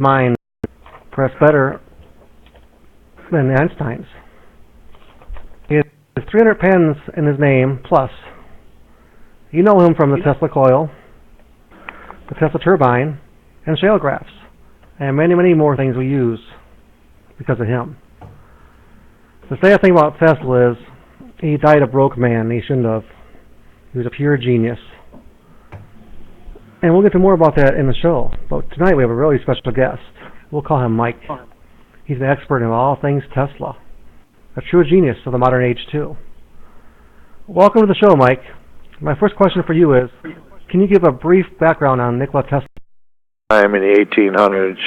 mind perhaps better than Einstein's. He has 300 patents in his name, plus. You know him from the Tesla coil, the Tesla turbine, and shale graphs, and many, many more things we use because of him. The sad thing about Tesla is he died a broke man. He shouldn't have. He was a pure genius. And we'll get to more about that in the show. But tonight we have a really special guest. We'll call him Mike. He's an expert in all things Tesla. A true genius of the modern age, too. Welcome to the show, Mike. My first question for you is, can you give a brief background on Nikola Tesla? I'm in the 1800s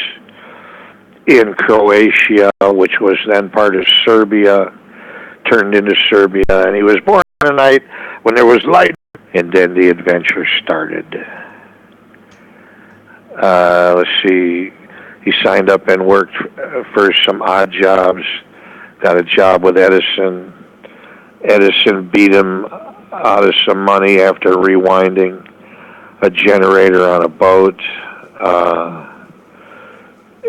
in Croatia, which was then part of Serbia, turned into Serbia, and he was born on a night when there was light, and then the adventure started. Let's see, he signed up and worked for some odd jobs, got a job with Edison. Edison beat him out of some money after rewinding a generator on a boat.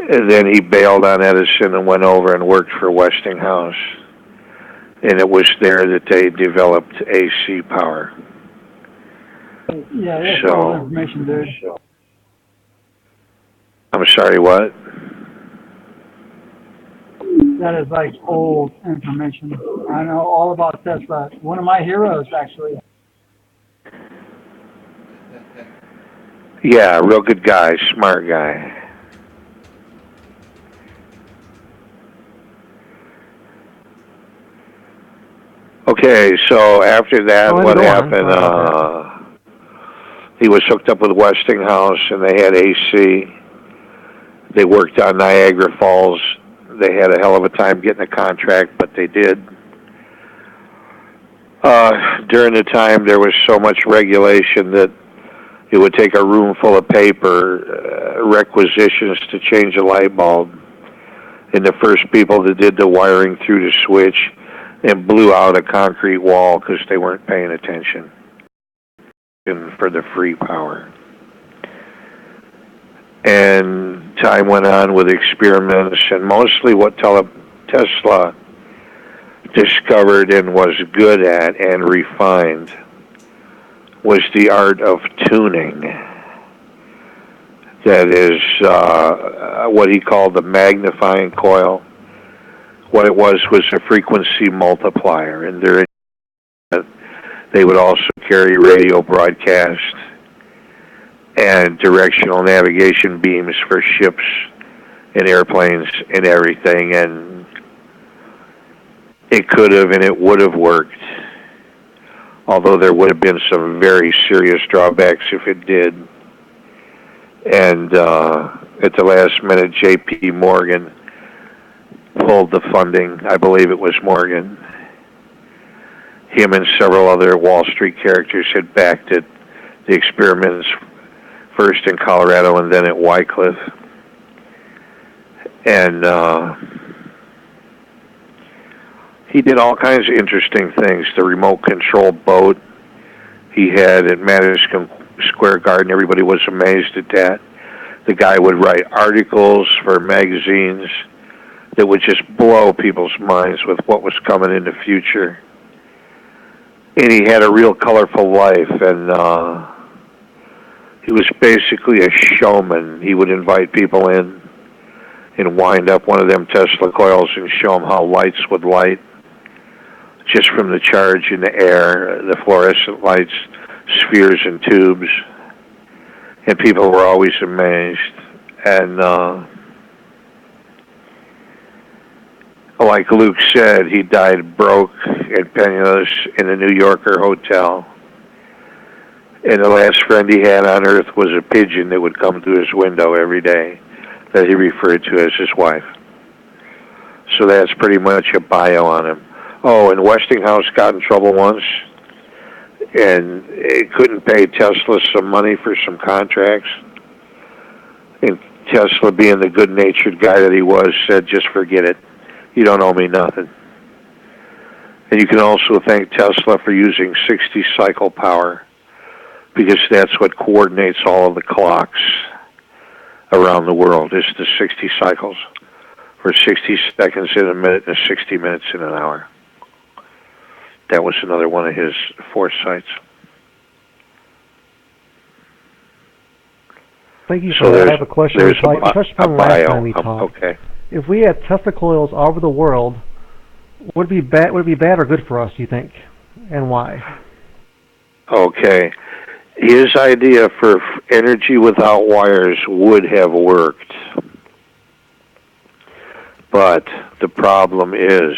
And then he bailed on Edison and went over and worked for Westinghouse. And it was there that they developed AC power. Yeah, that's all information there. I'm sorry, what? That is like old information. I know all about Tesla. One of my heroes, actually. Yeah, real good guy, smart guy. Okay, so after that, what happened? He was hooked up with Westinghouse, and they had AC. They worked on Niagara Falls. They had a hell of a time getting a contract, but they did. During the time, there was so much regulation that it would take a room full of paper, requisitions to change a light bulb. And the first people that did the wiring through the switch and blew out a concrete wall because they weren't paying attention for the free power. And time went on with experiments, and mostly what Tesla discovered and was good at and refined was the art of tuning. That is what he called the magnifying coil. What it was a frequency multiplier, and they would also carry radio broadcast and directional navigation beams for ships and airplanes and everything, and it could have and it would have worked, although there would have been some very serious drawbacks if it did. And at the last minute, J.P. Morgan pulled the funding. I believe it was Morgan. Him and several other Wall Street characters had backed it, the experiments, first in Colorado and then at Wycliffe. And he did all kinds of interesting things. The remote control boat he had at Madison Square Garden, everybody was amazed at that. The guy would write articles for magazines that would just blow people's minds with what was coming in the future. And he had a real colorful life, and he was basically a showman. He would invite people in and wind up one of them Tesla coils and show them how lights would light just from the charge in the air, the fluorescent lights, spheres and tubes. And people were always amazed. And like Luke said, he died broke and penniless in a New Yorker hotel. And the last friend he had on earth was a pigeon that would come through his window every day that he referred to as his wife. So that's pretty much a bio on him. Oh, and Westinghouse got in trouble once, and it couldn't pay Tesla some money for some contracts. And Tesla, being the good-natured guy that he was, said, just forget it. You don't owe me nothing. And you can also thank Tesla for using 60-cycle power, because that's what coordinates all of the clocks around the world. It's the 60 cycles for 60 seconds in a minute and 60 minutes in an hour. That was another one of his foresights. Thank you So for that. I have a question. there's We touched upon last time we talked. Okay. If we had Tesla coils all over the world, would it be bad or good for us, do you think? And why? Okay. His idea for energy without wires would have worked. But the problem is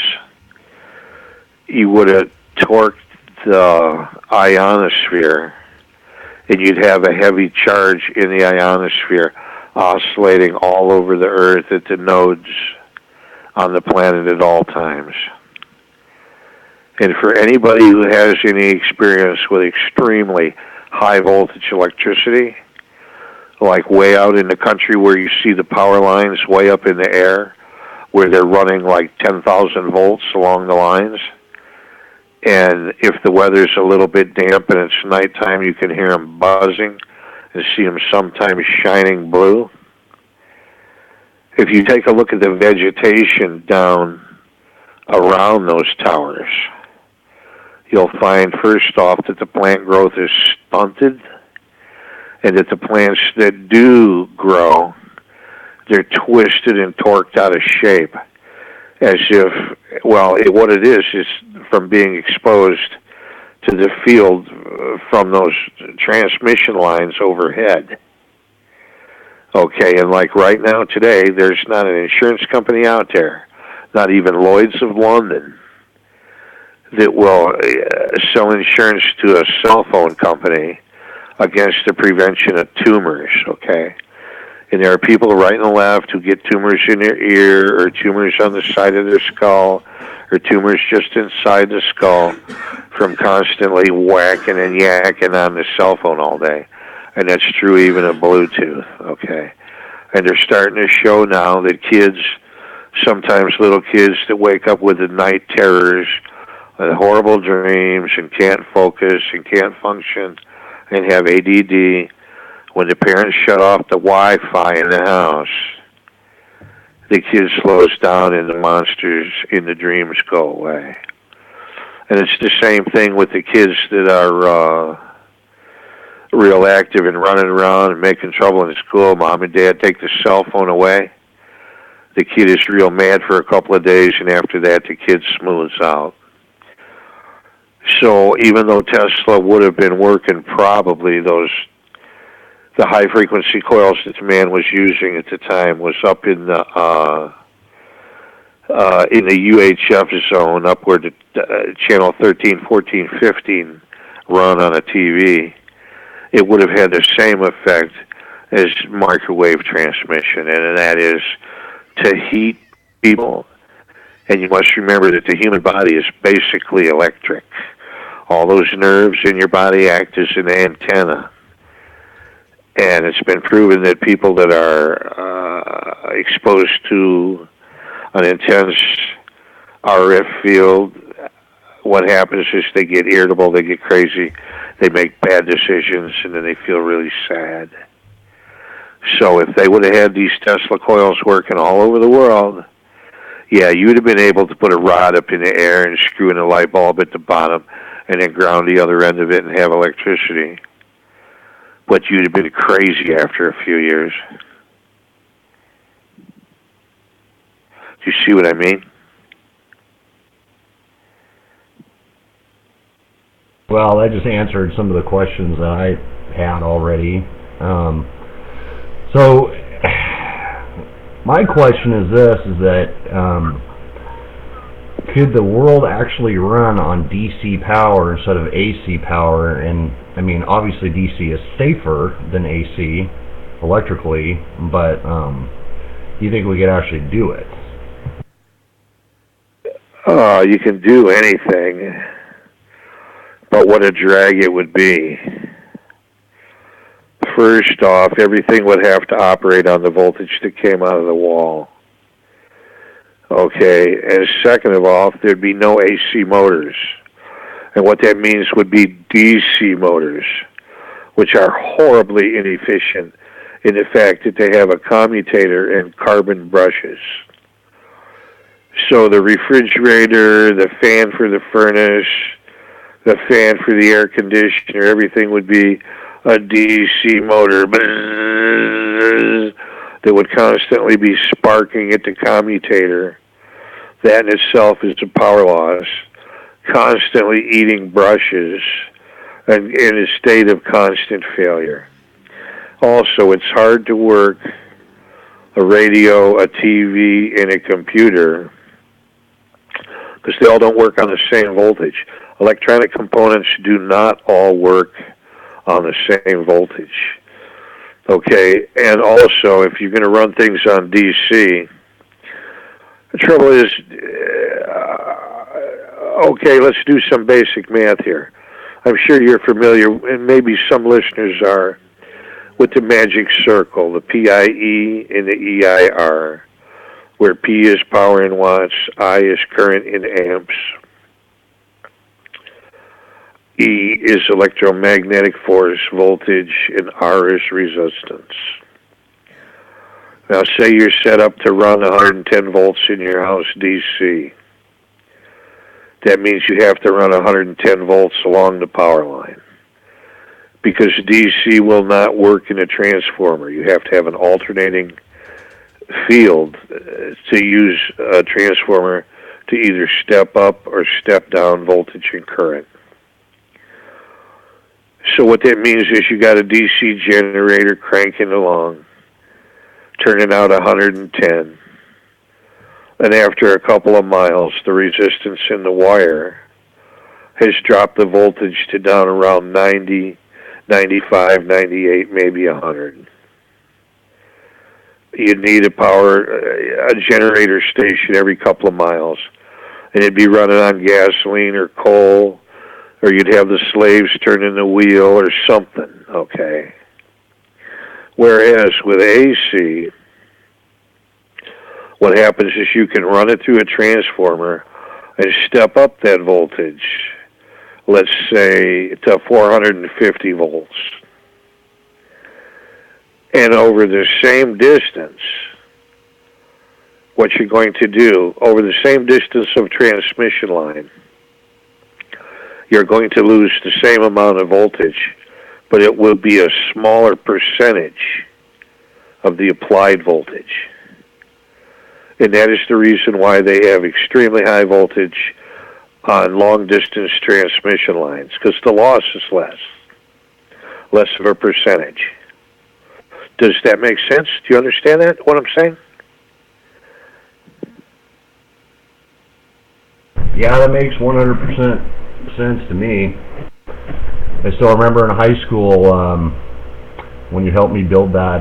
you would have torqued the ionosphere, and you'd have a heavy charge in the ionosphere oscillating all over the Earth at the nodes on the planet at all times. And for anybody who has any experience with extremely high voltage electricity, like way out in the country where you see the power lines way up in the air, where they're running like 10,000 volts along the lines, and if the weather's a little bit damp and it's nighttime, you can hear them buzzing and see them sometimes shining blue. If you take a look at the vegetation down around those towers, you'll find first off that the plant growth is stunted, and that the plants that do grow, they're twisted and torqued out of shape, as if, well, what it is from being exposed to the field from those transmission lines overhead. Okay, and like right now today, there's not an insurance company out there, not even Lloyd's of London, that will sell insurance to a cell phone company against the prevention of tumors, okay? And there are people right and left who get tumors in their ear, or tumors on the side of their skull, or tumors just inside the skull from constantly whacking and yakking on the cell phone all day. And that's true even of Bluetooth, okay? And they're starting to show now that kids, sometimes little kids that wake up with the night terrors, horrible dreams, and can't focus and can't function and have ADD, when the parents shut off the Wi-Fi in the house, the kid slows down and the monsters in the dreams go away. And it's the same thing with the kids that are real active and running around and making trouble in school. Mom and Dad take the cell phone away. The kid is real mad for a couple of days, and after that the kid smooths out. So even though Tesla would have been working probably the high-frequency coils that the man was using at the time was up in the UHF zone, up where the channel 13, 14, 15 run on a TV, it would have had the same effect as microwave transmission, and that is to heat people. And you must remember that the human body is basically electric. All those nerves in your body act as an antenna. And it's been proven that people that are exposed to an intense RF field, what happens is they get irritable, they get crazy, they make bad decisions, and then they feel really sad. So if they would have had these Tesla coils working all over the world, yeah, you would have been able to put a rod up in the air and screw in a light bulb at the bottom and then ground the other end of it and have electricity. But you'd have been crazy after a few years. Do you see what I mean? Well, that just answered some of the questions that I had already. So, my question is this, is that could the world actually run on DC power instead of AC power? And, I mean, obviously DC is safer than AC electrically, but do you think we could actually do it? You can do anything, but what a drag it would be. First off, everything would have to operate on the voltage that came out of the wall. Okay, and second of all, there'd be no AC motors. And what that means would be DC motors, which are horribly inefficient in the fact that they have a commutator and carbon brushes. So the refrigerator, the fan for the furnace, the fan for the air conditioner, everything would be a DC motor that would constantly be sparking at the commutator. That in itself is a power loss, constantly eating brushes and in a state of constant failure. Also, it's hard to work a radio, a TV, and a computer because they all don't work on the same voltage. Electronic components do not all work on the same voltage. Okay, and also, if you're going to run things on DC, the trouble is, okay, let's do some basic math here. I'm sure you're familiar, and maybe some listeners are, with the magic circle, the PIE and the EIR, where P is power in watts, I is current in amps, E is electromagnetic force, voltage, and R is resistance. Now, say you're set up to run 110 volts in your house DC. That means you have to run 110 volts along the power line, because DC will not work in a transformer. You have to have an alternating field to use a transformer to either step up or step down voltage and current. So what that means is you got a DC generator cranking along, turning out 110. And after a couple of miles, the resistance in the wire has dropped the voltage to down around 90, 95, 98, maybe 100. You'd need a generator station every couple of miles. And it'd be running on gasoline or coal, or you'd have the slaves turning the wheel or something, okay? Whereas with AC, what happens is you can run it through a transformer and step up that voltage, let's say to 450 volts. And over the same distance, what you're going to do, over the same distance of transmission line, you're going to lose the same amount of voltage, but it will be a smaller percentage of the applied voltage. And that is the reason why they have extremely high voltage on long-distance transmission lines, because the loss is less of a percentage. Does that make sense? Do you understand that, what I'm saying? Yeah, that makes 100% sense to me. I still remember in high school when you helped me build that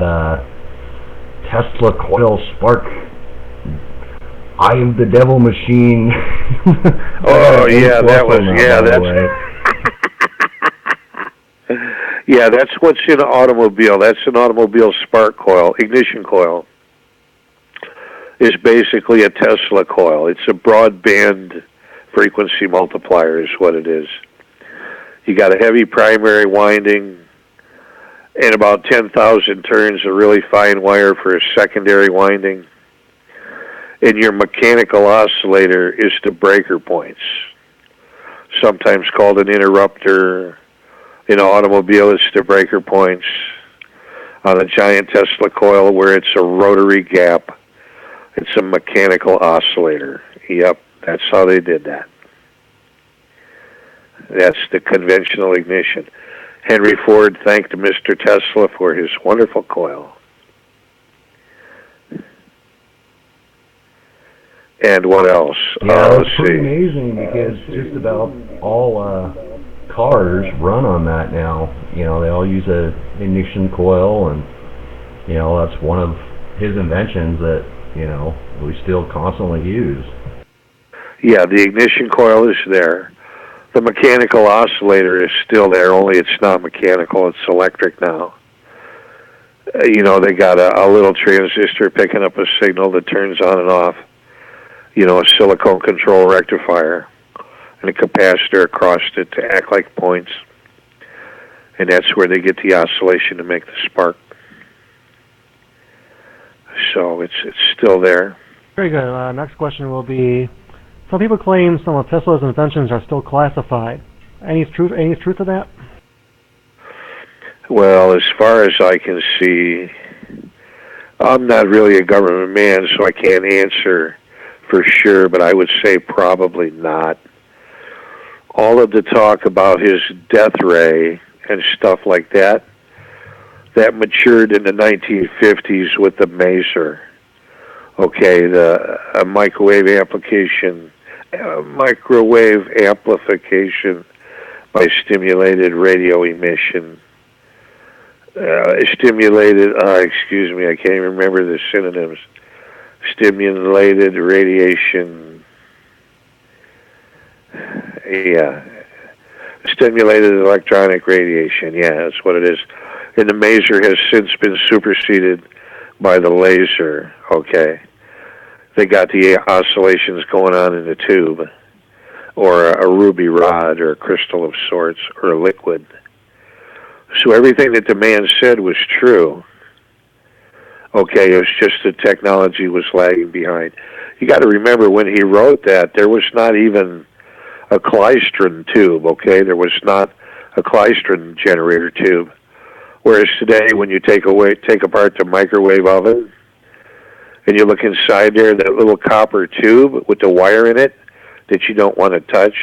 Tesla coil spark Eye of the Devil machine. Oh yeah, that was yeah. That's what's in an automobile. That's an automobile spark coil, ignition coil. Is basically a Tesla coil. It's a broadband frequency multiplier is what it is. You got a heavy primary winding and about 10,000 turns of really fine wire for a secondary winding. And your mechanical oscillator is the breaker points, sometimes called an interrupter. In an automobile, it's the breaker points. On a giant Tesla coil where it's a rotary gap, it's a mechanical oscillator. Yep, that's how they did that. That's the conventional ignition. Henry Ford thanked Mr. Tesla for his wonderful coil. And what else? Yeah, that's pretty amazing because just about all cars run on that now. You know, they all use a ignition coil, and you know that's one of his inventions that we still constantly use. Yeah, the ignition coil is there. The mechanical oscillator is still there, only it's not mechanical, it's electric now. They got a little transistor picking up a signal that turns on and off. A silicone control rectifier and a capacitor across it to act like points. And that's where they get the oscillation to make the spark. So it's still there. Very good. Next question will be, some people claim some of Tesla's inventions are still classified. Any truth to that? Well, as far as I can see, I'm not really a government man, so I can't answer for sure, but I would say probably not. All of the talk about his death ray and stuff like that, that matured in the 1950s with the maser. Okay, the microwave amplification by stimulated radio emission. Excuse me, I can't even remember the synonyms. Stimulated radiation. Yeah. Stimulated electronic radiation. Yeah, that's what it is. And the maser has since been superseded by the laser. Okay. They got the oscillations going on in the tube, or a ruby rod, or a crystal of sorts, or a liquid. So everything that the man said was true. Okay, it was just the technology was lagging behind. You got to remember, when he wrote that, there was not even a klystron tube, okay? There was not a klystron generator tube. Whereas today, when you take apart the microwave oven, and you look inside there, that little copper tube with the wire in it that you don't want to touch,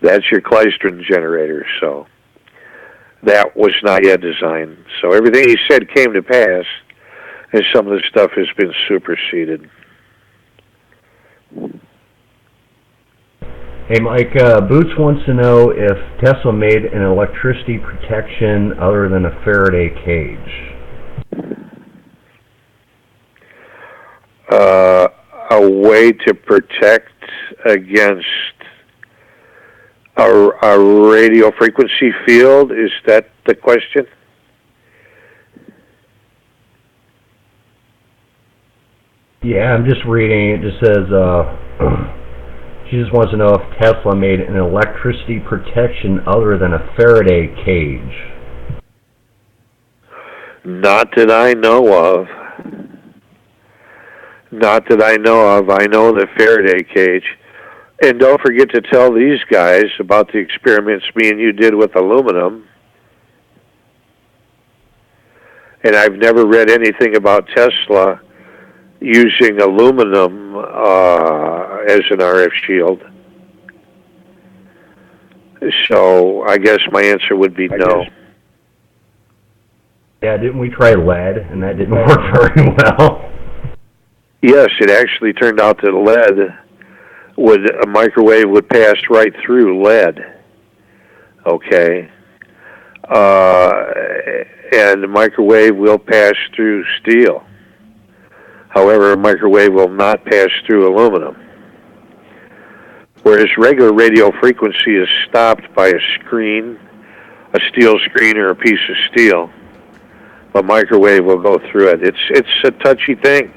that's your klystron generator. So that was not yet designed. So everything he said came to pass, and some of the stuff has been superseded. Hey, Mike, Boots wants to know if Tesla made an electricity protection other than a Faraday cage. A way to protect against a radio frequency field? Is that the question? Yeah, I'm just reading. It just says, she just wants to know if Tesla made an electricity protection other than a Faraday cage. Not that I know of. Not that I know of. I know the Faraday cage. And don't forget to tell these guys about the experiments me and you did with aluminum. And I've never read anything about Tesla using aluminum as an RF shield. So I guess my answer would be no. Yeah, didn't we try lead, and that didn't work very well? Yes, it actually turned out that a microwave would pass right through lead. Okay. And the microwave will pass through steel. However, a microwave will not pass through aluminum. Whereas regular radio frequency is stopped by a screen, a steel screen, or a piece of steel. A microwave will go through it. It's a touchy thing.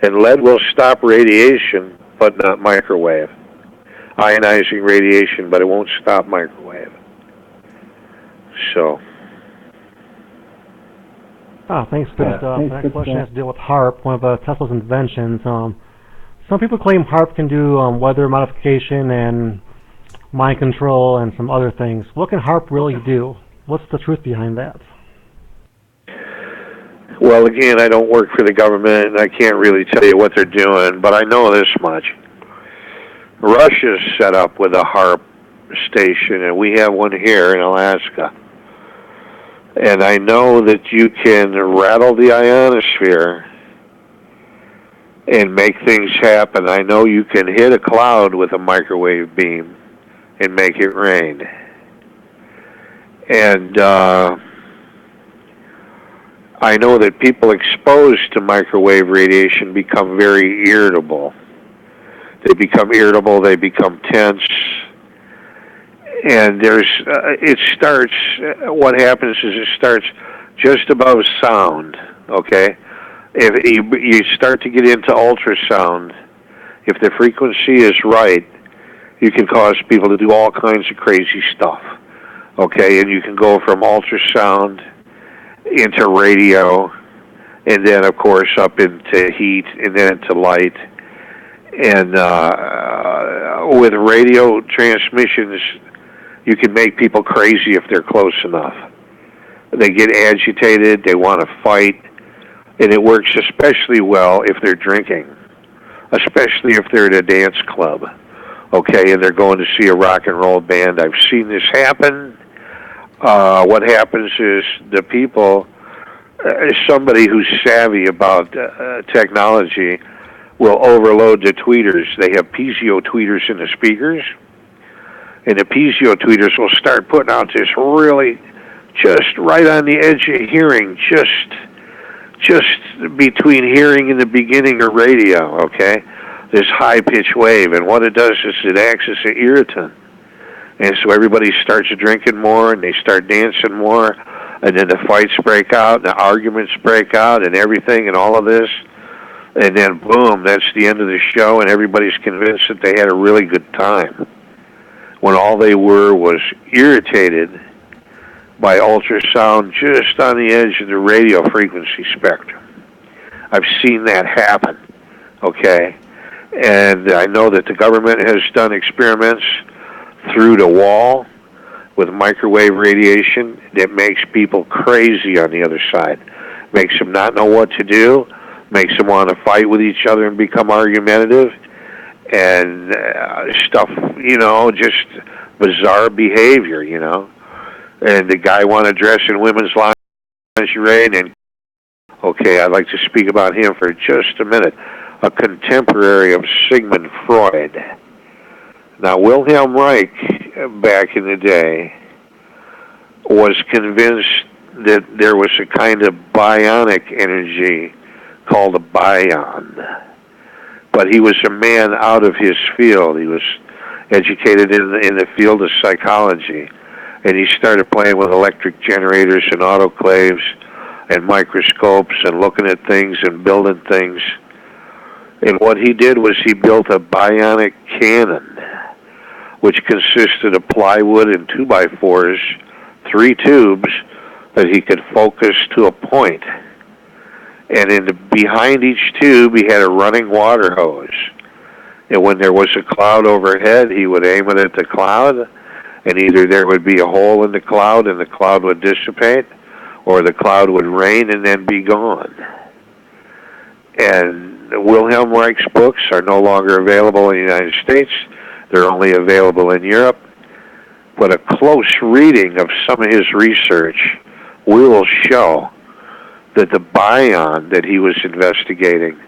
And lead will stop radiation, but not microwave. Ionizing radiation, but it won't stop microwave. So. Thanks for that stuff. Next question has to deal with HARP, one of Tesla's inventions. Some people claim HARP can do weather modification and mind control and some other things. What can HARP really do? What's the truth behind that? Well, again, I don't work for the government, and I can't really tell you what they're doing, but I know this much. Russia's set up with a HARP station, and we have one here in Alaska. And I know that you can rattle the ionosphere and make things happen. I know you can hit a cloud with a microwave beam and make it rain. And I know that people exposed to microwave radiation become very irritable. They become irritable, they become tense. And what happens is it starts just above sound, okay? If you start to get into ultrasound, if the frequency is right, you can cause people to do all kinds of crazy stuff, okay? And you can go from ultrasound into radio, and then of course up into heat, and then into light. And with radio transmissions, you can make people crazy if they're close enough. They get agitated, they want to fight, and it works especially well if they're drinking, especially if they're at a dance club, okay, and they're going to see a rock and roll band. I've seen this happen. What happens is the people, somebody who's savvy about technology, will overload the tweeters. They have piezo tweeters in the speakers, and the piezo tweeters will start putting out this really just right on the edge of hearing, just between hearing and the beginning of radio, okay? This high-pitched wave, and what it does is it acts as an irritant. And so everybody starts drinking more, and they start dancing more, and then the fights break out, and the arguments break out, and everything, and all of this. And then, boom, that's the end of the show, and everybody's convinced that they had a really good time, when all they were was irritated by ultrasound just on the edge of the radio frequency spectrum. I've seen that happen, okay? And I know that the government has done experiments through the wall with microwave radiation that makes people crazy on the other side, makes them not know what to do, makes them want to fight with each other and become argumentative, and stuff, just bizarre behavior, And the guy want to dress in women's lingerie, and then, okay, I'd like to speak about him for just a minute, a contemporary of Sigmund Freud. Now, Wilhelm Reich, back in the day, was convinced that there was a kind of bionic energy called a bion. But he was a man out of his field. He was educated in the field of psychology. And he started playing with electric generators and autoclaves and microscopes and looking at things and building things. And what he did was he built a bionic cannon, which consisted of plywood and 2x4s, 3 tubes that he could focus to a point. And behind each tube, he had a running water hose. And when there was a cloud overhead, he would aim it at the cloud, and either there would be a hole in the cloud and the cloud would dissipate, or the cloud would rain and then be gone. And Wilhelm Reich's books are no longer available in the United States. They're only available in Europe. But a close reading of some of his research will show that the bion that he was investigating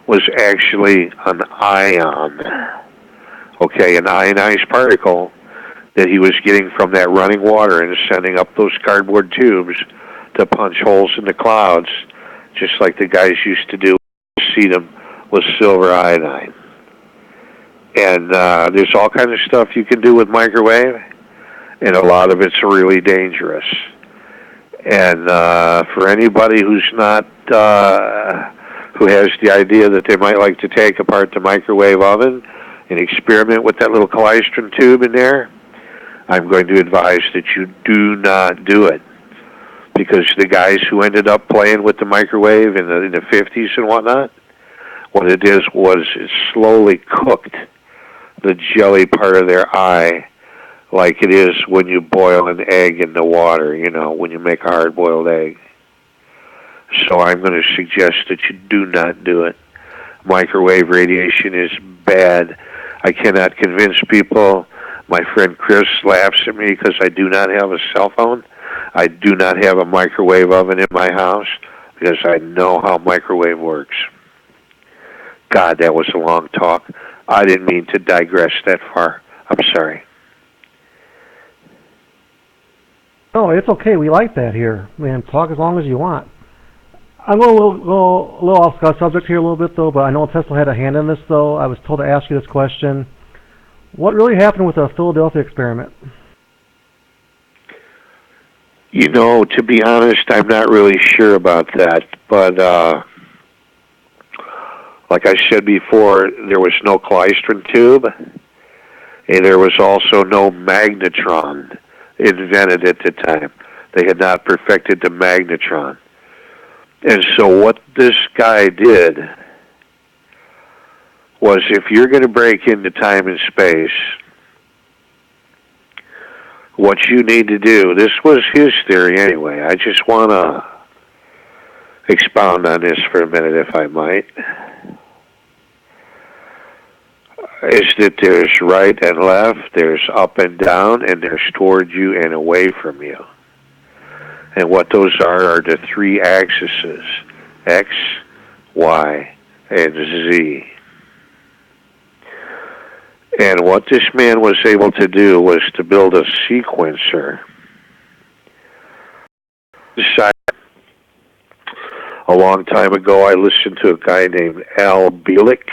was actually an ion. Okay, an ionized particle that he was getting from that running water and sending up those cardboard tubes to punch holes in the clouds, just like the guys used to do see them with silver iodine. And there's all kinds of stuff you can do with microwave, and a lot of it's really dangerous. And for anybody who's not, who has the idea that they might like to take apart the microwave oven and experiment with that little klystron tube in there, I'm going to advise that you do not do it. Because the guys who ended up playing with the microwave in the 50s and whatnot, what it is was it slowly cooked the jelly part of their eye like it is when you boil an egg in the water, when you make a hard-boiled egg. So I'm going to suggest that you do not do it. Microwave radiation is bad. I cannot convince people. My friend Chris laughs at me because I do not have a cell phone. I do not have a microwave oven in my house because I know how microwave works. God, that was a long talk. I didn't mean to digress that far. I'm sorry. No, it's okay. We like that here. Man, talk as long as you want. I'm going to go a little off subject here a little bit, though, but I know Tesla had a hand in this, though. I was told to ask you this question. What really happened with the Philadelphia experiment? To be honest, I'm not really sure about that. But like I said before, there was no klystron tube, and there was also no magnetron invented at the time. They had not perfected the magnetron. And so what this guy did was, if you're going to break into time and space, what you need to do, this was his theory anyway, I just want to expound on this for a minute if I might, is that there's right and left, there's up and down, and there's toward you and away from you. And what those are the three axes, X, Y, and Z. And what this man was able to do was to build a sequencer. A long time ago, I listened to a guy named Al Bielek,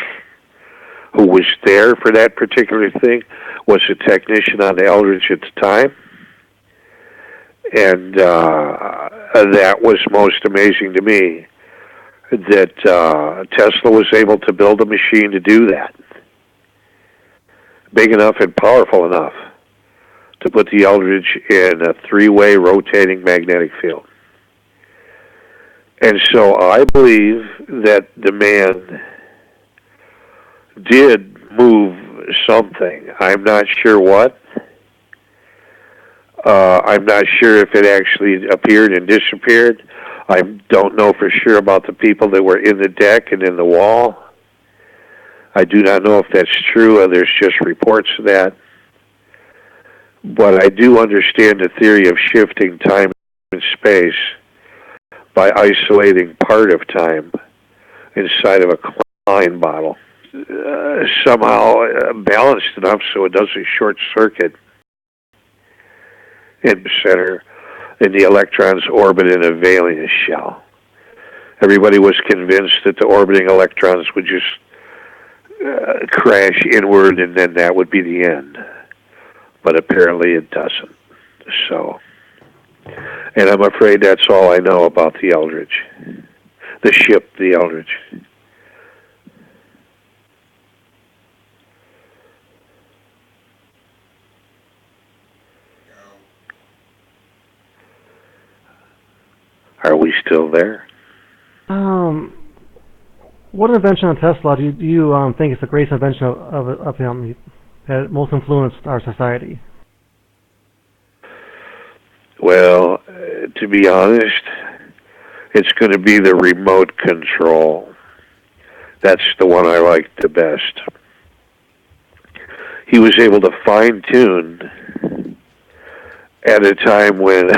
who was there for that particular thing, was a technician on the Eldridge at the time. And that was most amazing to me, that Tesla was able to build a machine to do that. Big enough and powerful enough to put the Eldridge in a three-way rotating magnetic field. And so I believe that the man did move something. I'm not sure what. I'm not sure if it actually appeared and disappeared. I don't know for sure about the people that were in the deck and in the wall. I do not know if that's true, or there's just reports of that. But I do understand the theory of shifting time and space by isolating part of time inside of a Klein bottle. Somehow balanced enough so it doesn't short circuit in the center, and the electrons orbit in a valence shell. Everybody was convinced that the orbiting electrons would just crash inward, and then that would be the end. But apparently it doesn't. So, and I'm afraid that's all I know about the Eldridge. The ship, the Eldridge. Are we still there? What invention of Tesla do you think is the greatest invention of him that most influenced our society? Well, to be honest, it's going to be the remote control. That's the one I like the best. He was able to fine-tune at a time when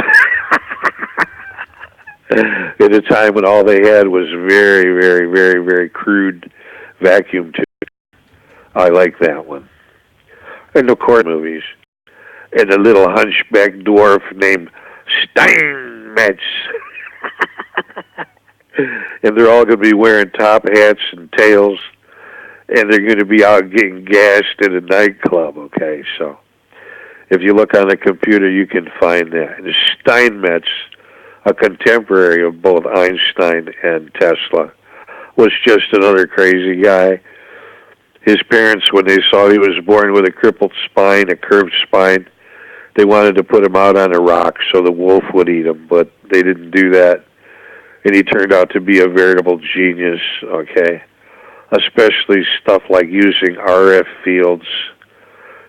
at a time when all they had was very, very, very, very crude vacuum tube. I like that one. And of course, movies. And a little hunchback dwarf named Steinmetz. And they're all going to be wearing top hats and tails, and they're going to be out getting gassed at a nightclub, okay? So if you look on the computer, you can find that. And Steinmetz, a contemporary of both Einstein and Tesla, was just another crazy guy. His parents, when they saw he was born with a crippled spine, a curved spine, they wanted to put him out on a rock so the wolf would eat him, but they didn't do that. And he turned out to be a veritable genius, okay? Especially stuff like using RF fields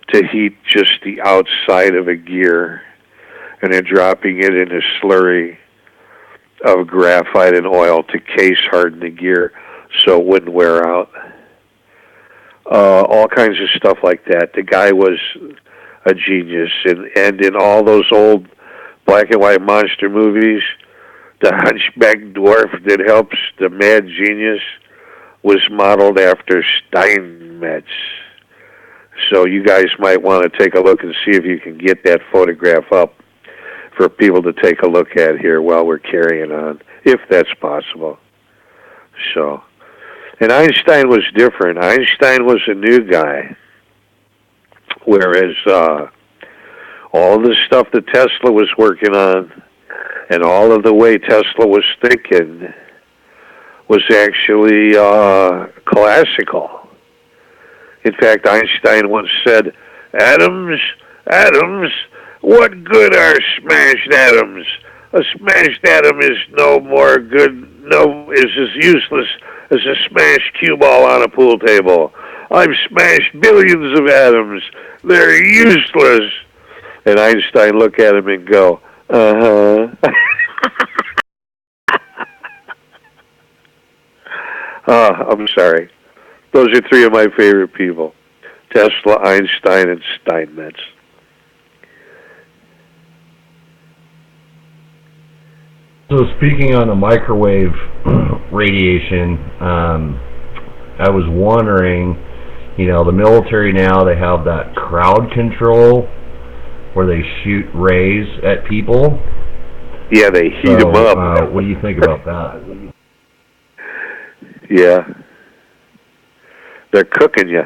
to heat just the outside of a gear and then dropping it in a slurry of graphite and oil to case harden the gear so it wouldn't wear out. All kinds of stuff like that. The guy was a genius. And in all those old black and white monster movies, the hunchback dwarf that helps the mad genius was modeled after Steinmetz. So you guys might want to take a look and see if you can get that photograph up for people to take a look at here while we're carrying on, if that's possible. So, and Einstein was different. Einstein was a new guy, whereas all the stuff that Tesla was working on and all of the way Tesla was thinking was actually classical. In fact, Einstein once said, atoms, what good are smashed atoms A smashed atom is no more good, is as useless as a smashed cue ball on a pool table. I've smashed billions of atoms. They're useless. And Einstein look at him and go, uh-huh. I'm sorry. Those are three of my favorite people. Tesla, Einstein, and Steinmetz. So speaking on the microwave radiation, I was wondering, you know, the military now, they have that crowd control where they shoot rays at people. Yeah, they heat them up. What do you think about that? Yeah. They're cooking you.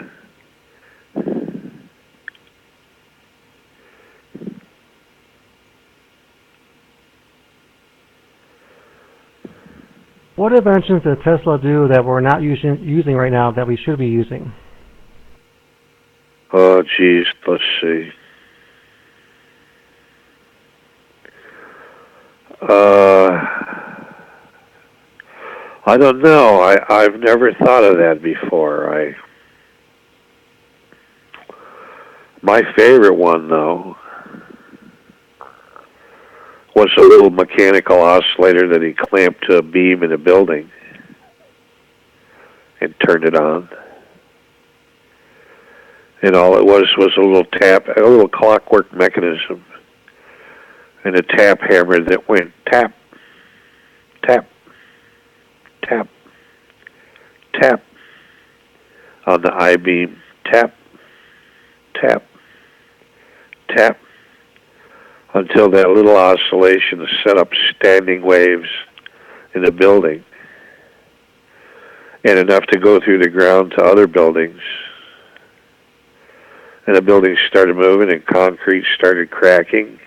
What inventions did Tesla do that we're not using right now that we should be using? Oh, geez, let's see. I don't know. I've never thought of that before. My favorite one, though, was a little mechanical oscillator that he clamped to a beam in a building and turned it on. And all it was a little tap, a little clockwork mechanism, and a tap hammer that went tap, tap, tap, tap on the I-beam, tap, tap, tap, until that little oscillation set up standing waves in the building, and enough to go through the ground to other buildings. And the buildings started moving, and concrete started cracking,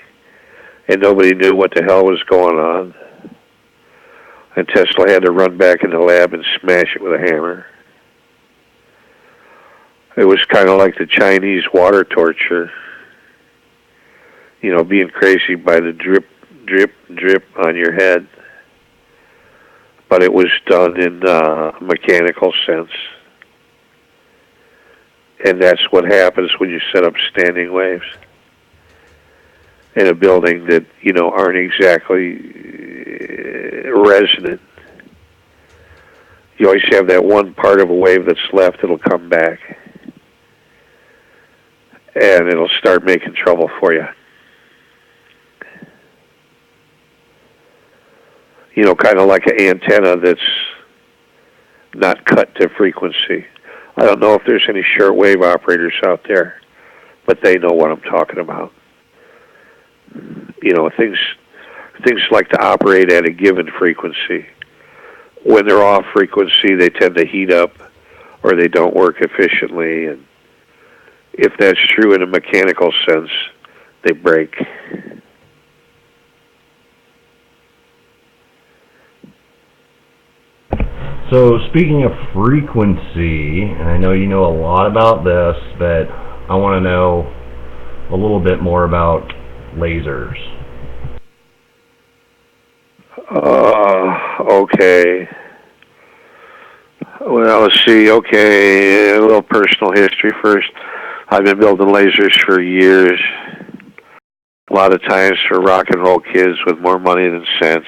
and nobody knew what the hell was going on. And Tesla had to run back in the lab and smash it with a hammer. It was kind of like the Chinese water torture, you know, being crazy by the drip, drip, drip on your head. But it was done in a mechanical sense. And that's what happens when you set up standing waves in a building that, you know, aren't exactly resonant. You always have that one part of a wave that's left, it'll come back. And it'll start making trouble for you. You know, kind of like an antenna that's not cut to frequency. I don't know if there's any shortwave operators out there, but they know what I'm talking about. You know, things like to operate at a given frequency. When they're off frequency, they tend to heat up, or they don't work efficiently. And if that's true in a mechanical sense, they break. So speaking of frequency, and I know you know a lot about this, but I want to know a little bit more about lasers. Okay. Well, let's see. Okay, a little personal history first. I've been building lasers for years. A lot of times for rock and roll kids with more money than sense.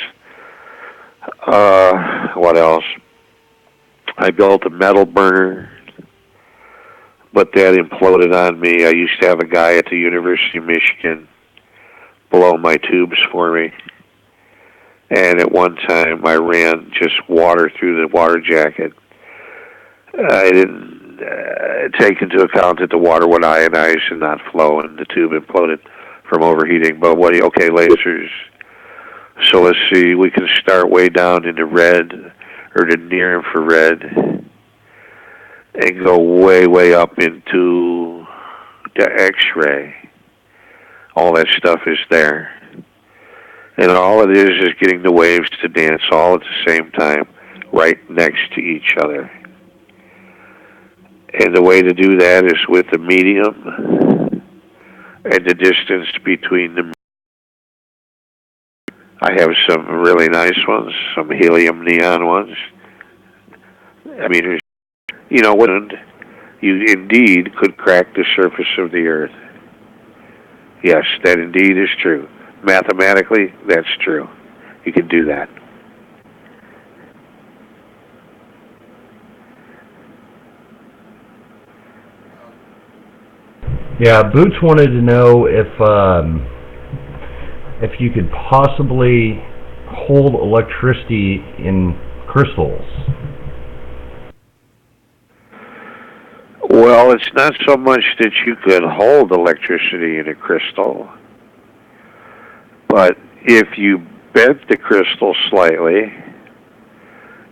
What else? I built a metal burner, but that imploded on me. I used to have a guy at the University of Michigan blow my tubes for me. And at one time, I ran just water through the water jacket. I didn't take into account that the water would ionize and not flow, and the tube imploded from overheating. But okay, lasers. So let's see, we can start way down into red, or the near infrared, and go way, way up into the X-ray. All that stuff is there. And all it is getting the waves to dance all at the same time, right next to each other. And the way to do that is with the medium and the distance between them. I have some really nice ones, some helium neon ones. I mean, you indeed could crack the surface of the Earth. Yes, that indeed is true. Mathematically, that's true. You can do that. Yeah, Boots wanted to know if you could possibly hold electricity in crystals. Well, it's not so much that you could hold electricity in a crystal, but if you bent the crystal slightly,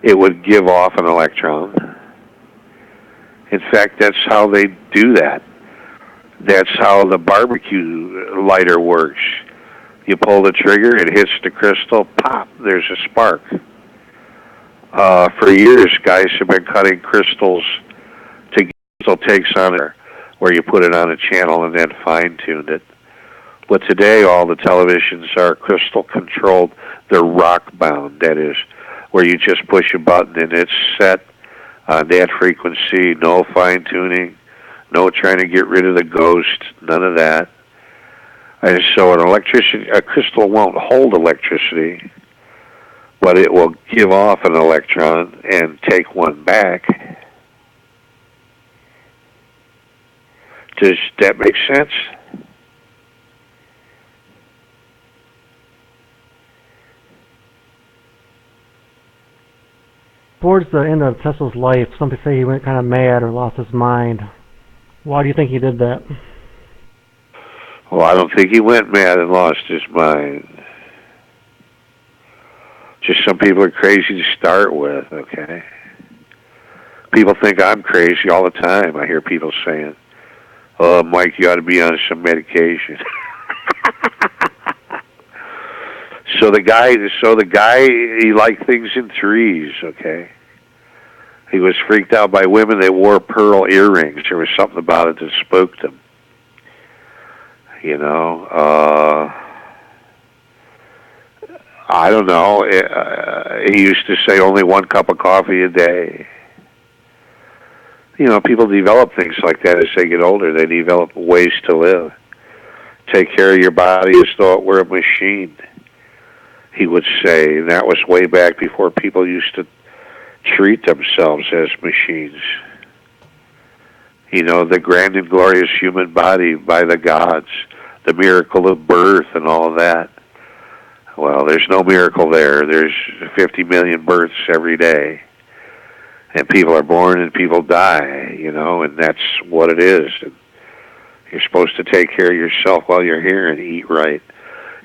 it would give off an electron. In fact, that's how they do that. That's how the barbecue lighter works. You pull the trigger, it hits the crystal, pop, there's a spark. For years, guys have been cutting crystals to get crystal takes on it, where you put it on a channel and then fine-tuned it. But today, all the televisions are crystal-controlled. They're rock-bound, that is, where you just push a button and it's set on that frequency, no fine-tuning, no trying to get rid of the ghost, none of that. And so a crystal won't hold electricity, but it will give off an electron and take one back. Does that make sense? Towards the end of Tesla's life, some people say he went kind of mad or lost his mind. Why do you think he did that? Well, I don't think he went mad and lost his mind. Just some people are crazy to start with, okay? People think I'm crazy all the time. I hear people saying, "Oh, Mike, you ought to be on some medication." So the guy, he liked things in threes, okay? He was freaked out by women that wore pearl earrings. There was something about it that spooked him. You know, I don't know. He used to say only one cup of coffee a day. You know, people develop things like that as they get older. They develop ways to live. Take care of your body as though it were a machine, he would say. And that was way back before people used to treat themselves as machines. You know, the grand and glorious human body by the gods, the miracle of birth and all of that. Well, there's no miracle there. There's 50 million births every day. And people are born and people die, you know, and that's what it is. And you're supposed to take care of yourself while you're here and eat right.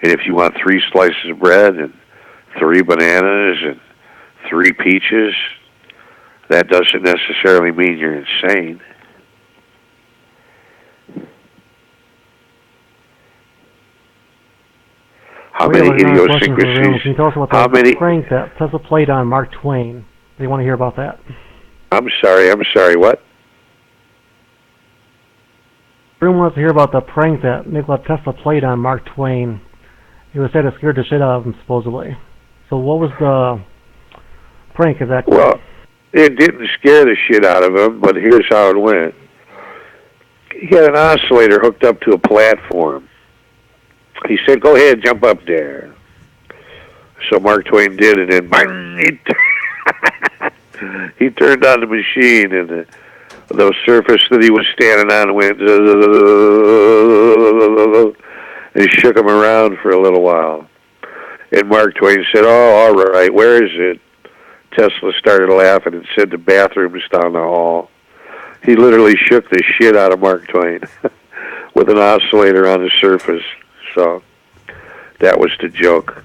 And if you want 3 slices of bread and 3 bananas and 3 peaches, that doesn't necessarily mean you're insane. How many idiosyncrasies? Can you tell us about the prank that Tesla played on Mark Twain? They want to hear about that. I'm sorry, what? Everyone wants to hear about the prank that Nikola Tesla played on Mark Twain. He was said it scared the shit out of him, supposedly. So what was the prank exactly? Well, it didn't scare the shit out of him, but here's how it went. He had an oscillator hooked up to a platform. He said, "Go ahead, jump up there." So Mark Twain did, and then bang, he turned on the machine, and the surface that he was standing on went, and he shook him around for a little while. And Mark Twain said, "Oh, all right, where is it?" Tesla started laughing and said, "The bathroom's down the hall." He literally shook the shit out of Mark Twain with an oscillator on the surface. So that was the joke.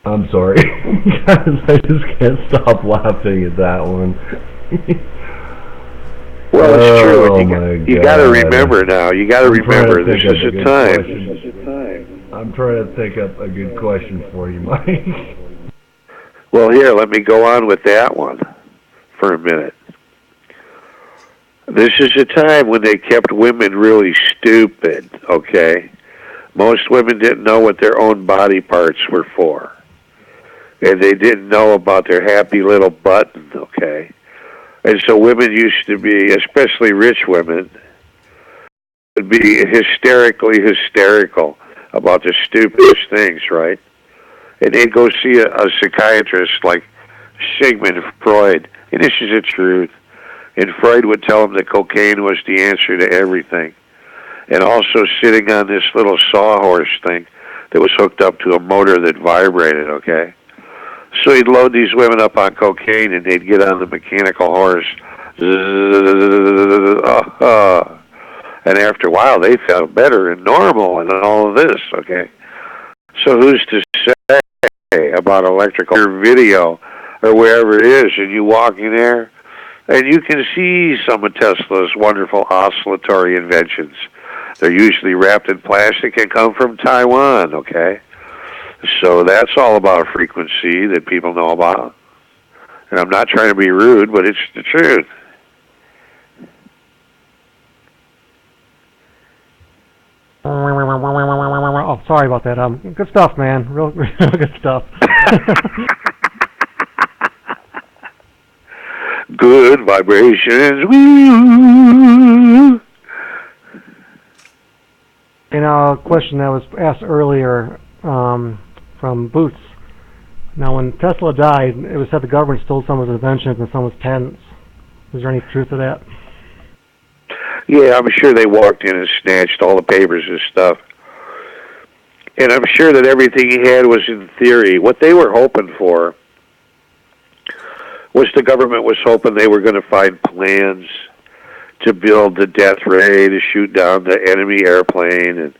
I'm sorry, guys, I just can't stop laughing at that one. Well, it's true. Oh, You got to remember now. You got to remember this is a time. I'm trying to think up a good question for you, Mike. Well, here, let me go on with that one for a minute. This is a time when they kept women really stupid, okay? Most women didn't know what their own body parts were for. And they didn't know about their happy little button, okay? And so women used to be, especially rich women, would be hysterically hysterical about the stupidest things, right? And they'd go see a psychiatrist like Sigmund Freud, and this is the truth. And Freud would tell them that cocaine was the answer to everything. And also sitting on this little sawhorse thing that was hooked up to a motor that vibrated, okay? So he'd load these women up on cocaine, and they'd get on the mechanical horse. And after a while, they felt better and normal and all of this, okay? So who's to say about electrical video or wherever it is, and you walk in there, and you can see some of Tesla's wonderful oscillatory inventions. They're usually wrapped in plastic and come from Taiwan, okay? So that's all about frequency that people know about. And I'm not trying to be rude, but it's the truth. Oh, sorry about that. Good stuff, man. Real good stuff. Good vibrations. Woo! And a question that was asked earlier from Boots. Now, when Tesla died, it was said the government stole some of his inventions and some of his patents. Is there any truth to that? Yeah, I'm sure they walked in and snatched all the papers and stuff. And I'm sure that everything he had was in theory. What they were hoping for was the government was hoping they were going to find plans to build the death ray to shoot down the enemy airplane and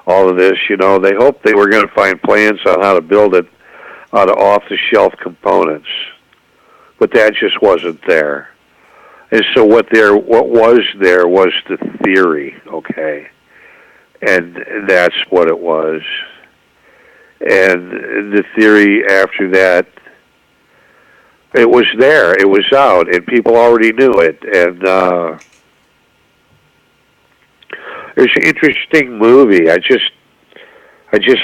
all of this. You know, they hoped they were going to find plans on how to build it out of off-the-shelf components. But that just wasn't there. And so what was there was the theory, okay? And that's what it was. And the theory after that, it was there, it was out, and people already knew it. And there's an interesting movie. I just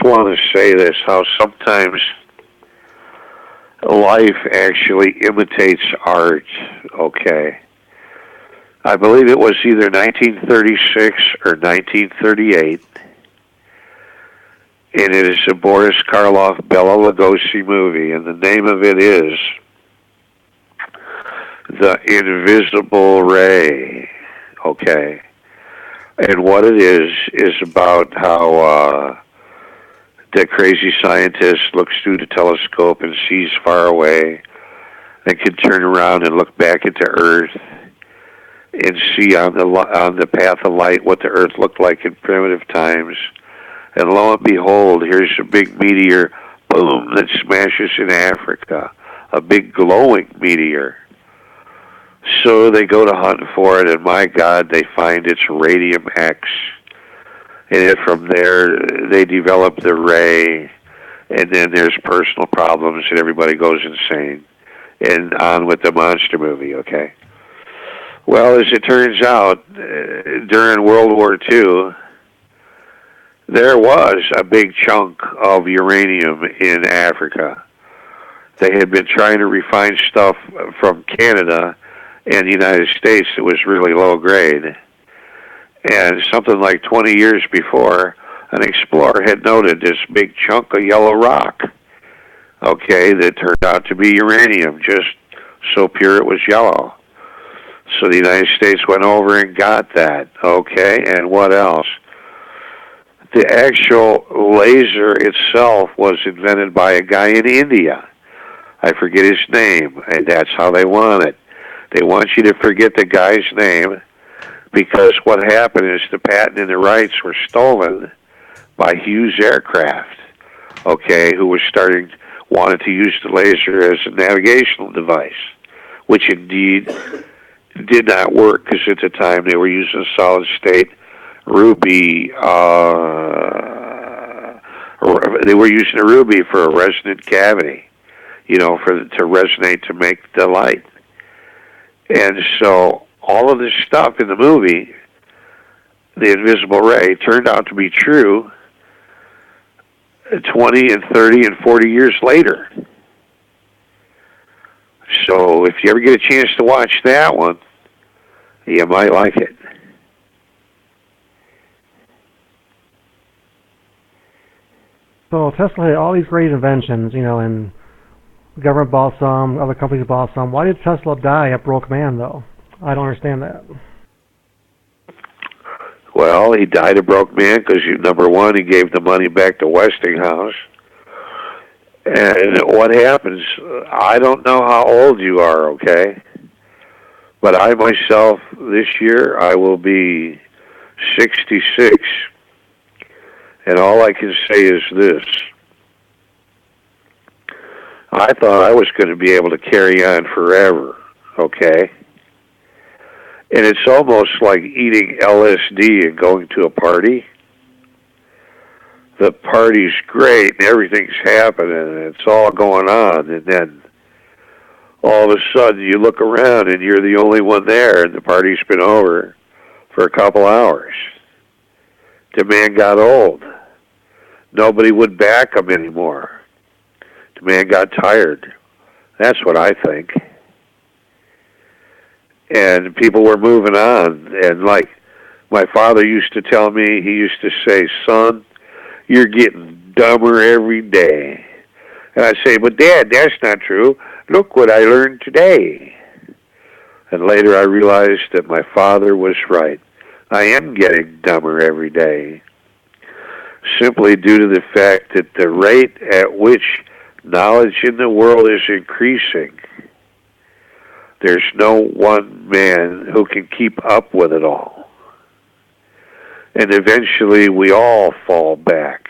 want to say this, how sometimes life actually imitates art, okay? I believe it was either 1936 or 1938, and it is a Boris Karloff, Bela Lugosi movie, and the name of it is The Invisible Ray, okay? And what it is about how the crazy scientist looks through the telescope and sees far away and can turn around and look back into Earth and see on the path of light what the Earth looked like in primitive times. And lo and behold, here's a big meteor, boom, that smashes in Africa, a big glowing meteor. So they go to hunt for it, and my God, they find it's radium X. And from there, they develop the ray, and then there's personal problems, and everybody goes insane. And on with the monster movie, okay? Well, as it turns out, during World War II, there was a big chunk of uranium in Africa. They had been trying to refine stuff from Canada and the United States that was really low grade. And something like 20 years before, an explorer had noted this big chunk of yellow rock, okay, that turned out to be uranium, just so pure it was yellow. So the United States went over and got that, okay, and what else? The actual laser itself was invented by a guy in India. I forget his name, and that's how they want it. They want you to forget the guy's name, because what happened is the patent and the rights were stolen by Hughes Aircraft, okay, who was wanted to use the laser as a navigational device, which indeed did not work, because at the time they were using solid-state ruby they were using a ruby for a resonant cavity, to resonate to make the light. And so all of this stuff in the movie, the invisible ray, turned out to be true 20 and 30 and 40 years later. So if you ever get a chance to watch that one, you might like it. So Tesla had all these great inventions, and the government bought some, other companies bought some. Why did Tesla die a broke man, though? I don't understand that. Well, he died a broke man because, number one, he gave the money back to Westinghouse. And what happens, I don't know how old you are, okay? But I myself, this year, I will be 66. And all I can say is this. I thought I was going to be able to carry on forever, okay? And it's almost like eating LSD and going to a party. The party's great and everything's happening and it's all going on, and then all of a sudden you look around and you're the only one there and the party's been over for a couple hours. The man got old. Nobody would back him anymore. The man got tired. That's what I think. And people were moving on. And like my father used to tell me, he used to say, "Son, you're getting dumber every day." And I'd say, "But Dad, that's not true. Look what I learned today." And later I realized that my father was right. I am getting dumber every day, simply due to the fact that the rate at which knowledge in the world is increasing, there's no one man who can keep up with it all. And eventually we all fall back.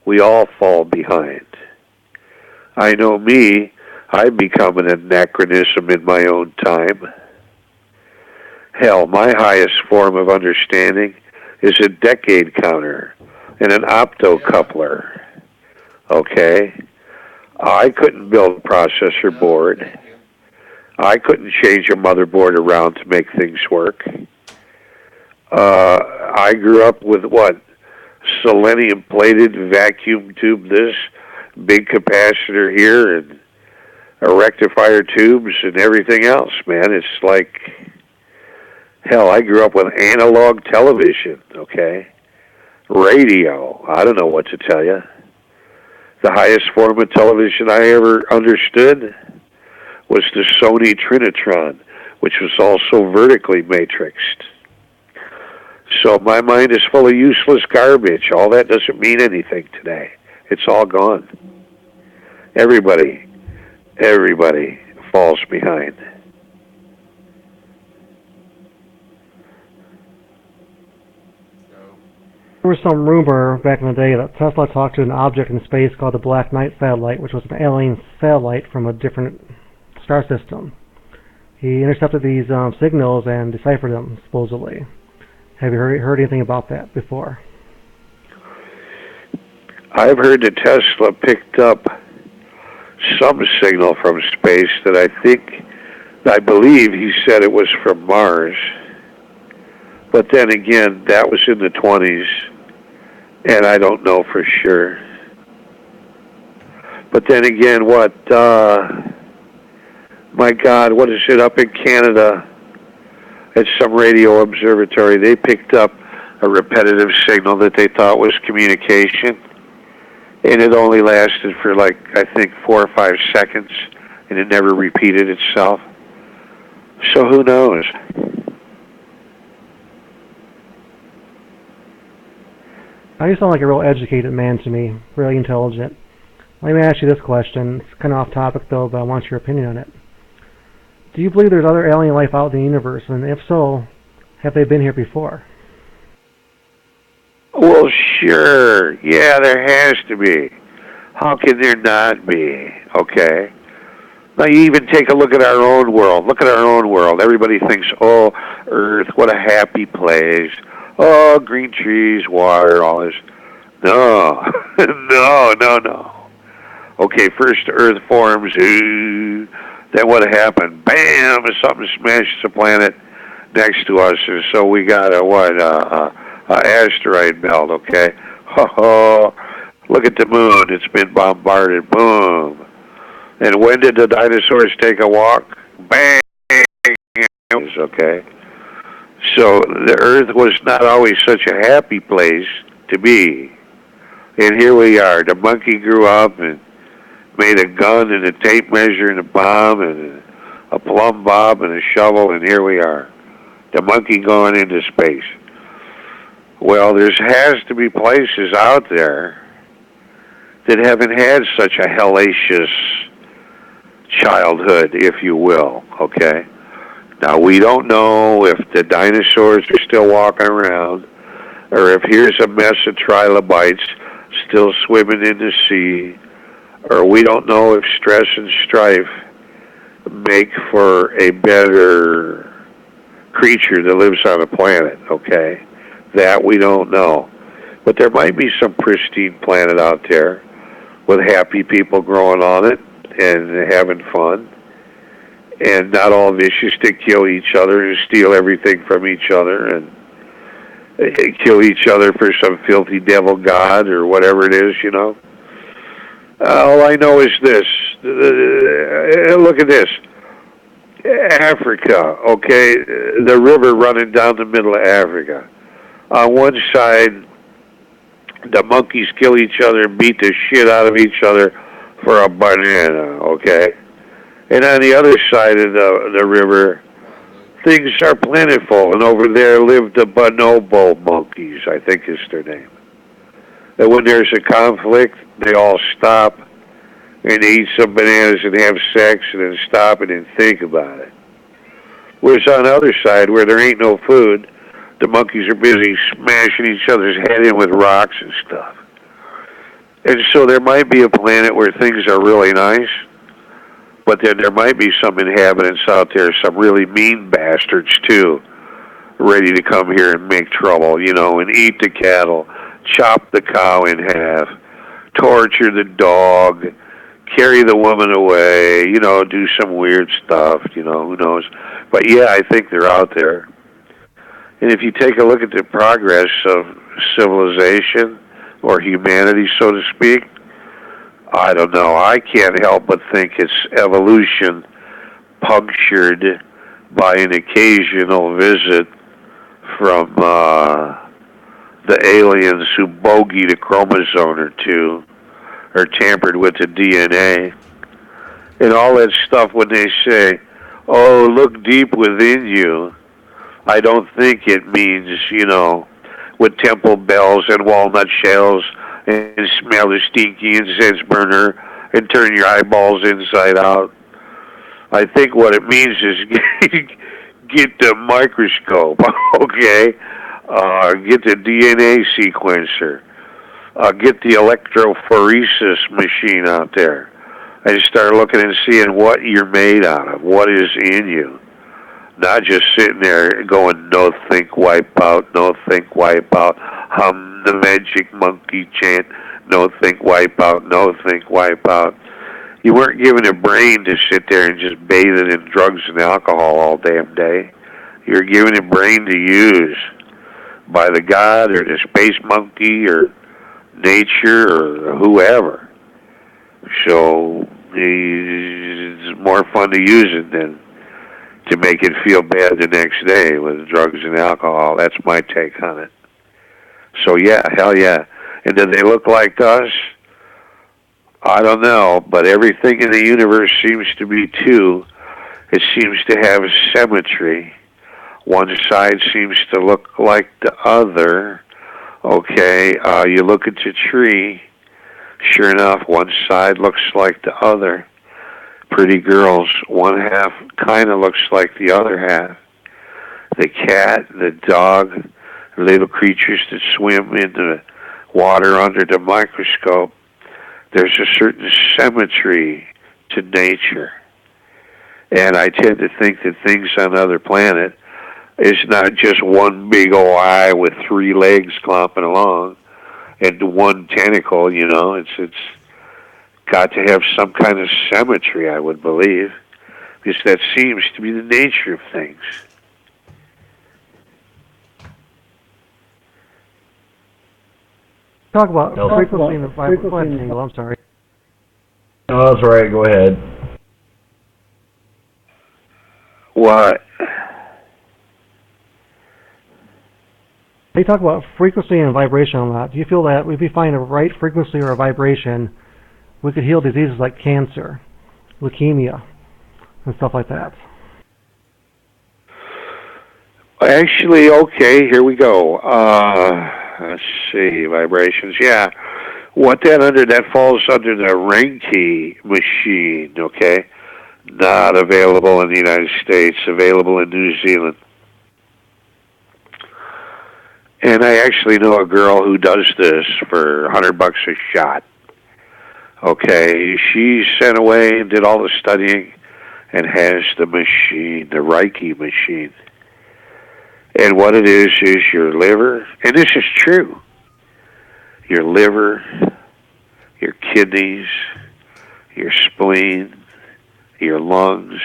We all fall behind. I know me, I've become an anachronism in my own time. Hell, my highest form of understanding is a decade counter and an optocoupler. Okay? I couldn't build a processor board. I couldn't change a motherboard around to make things work. I grew up with selenium-plated vacuum tube this, big capacitor here, and a rectifier tubes and everything else, man. It's like, hell, I grew up with analog television, okay? Radio, I don't know what to tell you. The highest form of television I ever understood was the Sony Trinitron, which was also vertically matrixed. So my mind is full of useless garbage. All that doesn't mean anything today. It's all gone. Everybody falls behind. There was some rumor back in the day that Tesla talked to an object in space called the Black Knight satellite, which was an alien satellite from a different star system. He intercepted these signals and deciphered them, supposedly. Have you heard anything about that before? I've heard that Tesla picked up some signal from space that I believe he said it was from Mars. But then again, that was in the 20s, and I don't know for sure. But then again, my God, what is it up in Canada? At some radio observatory, they picked up a repetitive signal that they thought was communication, and it only lasted for 4 or 5 seconds, and it never repeated itself. So who knows? You sound like a real educated man to me, really intelligent. Let me ask you this question. It's kind of off topic though, but I want your opinion on it. Do you believe there's other alien life out in the universe? And if so, have they been here before? Well, sure. Yeah, there has to be. How can there not be? Okay. Now, you even take a look at our own world. Look at our own world. Everybody thinks, oh, Earth, what a happy place. Oh, green trees, water, all this. No, no. Okay, first the Earth forms. Then what happened? Bam! Something smashes the planet next to us, and so we got a asteroid belt. Okay. Oh, look at the moon. It's been bombarded. Boom. And when did the dinosaurs take a walk? Bang! Okay. So the Earth was not always such a happy place to be. And here we are. The monkey grew up and made a gun and a tape measure and a bomb and a plumb bob and a shovel, and here we are. The monkey going into space. Well, there has to be places out there that haven't had such a hellacious childhood, if you will, okay? Now, we don't know if the dinosaurs are still walking around or if here's a mess of trilobites still swimming in the sea, or we don't know if stress and strife make for a better creature that lives on a planet, okay? That we don't know. But there might be some pristine planet out there with happy people growing on it and having fun, and not all vicious to kill each other and steal everything from each other and kill each other for some filthy devil god or whatever it is, you know. All I know is this. Look at this. Africa, okay? The river running down the middle of Africa. On one side, the monkeys kill each other and beat the shit out of each other for a banana, okay? And on the other side of the river, things are plentiful, and over there live the bonobo monkeys, I think is their name. And when there's a conflict, they all stop and eat some bananas and have sex and then stop and then think about it. Whereas on the other side, where there ain't no food, the monkeys are busy smashing each other's head in with rocks and stuff. And so there might be a planet where things are really nice, but then there might be some inhabitants out there, some really mean bastards too, ready to come here and make trouble, you know, and eat the cattle, chop the cow in half, torture the dog, carry the woman away, you know, do some weird stuff, you know, who knows. But yeah, I think they're out there. And if you take a look at the progress of civilization or humanity, so to speak, I don't know. I can't help but think it's evolution punctured by an occasional visit from the aliens who bogeyed a chromosome or two or tampered with the DNA. And all that stuff when they say, oh, look deep within you, I don't think it means, you know, with temple bells and walnut shells and smell the stinky incense burner and turn your eyeballs inside out. I think what it means is get the microscope, okay? Get the DNA sequencer. Get the electrophoresis machine out there and start looking and seeing what you're made out of, what is in you. Not just sitting there going, no think, wipe out, no think, wipe out, hum the magic monkey chant, no think, wipe out, no think, wipe out. You weren't given a brain to sit there and just bathe it in drugs and alcohol all damn day. You're given a brain to use by the god or the space monkey or nature or whoever. So it's more fun to use it than to make it feel bad the next day with drugs and alcohol. That's my take on it. So yeah, hell yeah. And do they look like us? I don't know, but everything in the universe seems to be too. It seems to have symmetry. One side seems to look like the other. Okay, you look at the tree. Sure enough, one side looks like the other. Pretty girls, one half kind of looks like the other half. The cat, the dog, little creatures that swim in the water under the microscope. There's a certain symmetry to nature. And I tend to think that things on other planet is not just one big old eye with three legs clomping along. and one tentacle. You know, it's got to have some kind of symmetry, I would believe, because that seems to be the nature of things. Talk about Telsa. frequency and the vibration. Go ahead, Tingle, I'm sorry. No, that's all right. Go ahead. What? They talk about frequency and vibration a lot. Do you feel that if we find a right frequency or a vibration, we could heal diseases like cancer, leukemia, and stuff like that? Actually, okay, here we go. Let's see, vibrations. Yeah, that falls under the Reiki machine. Okay, not available in the United States. Available in New Zealand. And I actually know a girl who does this for $100 a shot. Okay, she sent away and did all the studying and has the machine, the Reiki machine. And what it is your liver, and this is true, your liver, your kidneys, your spleen, your lungs,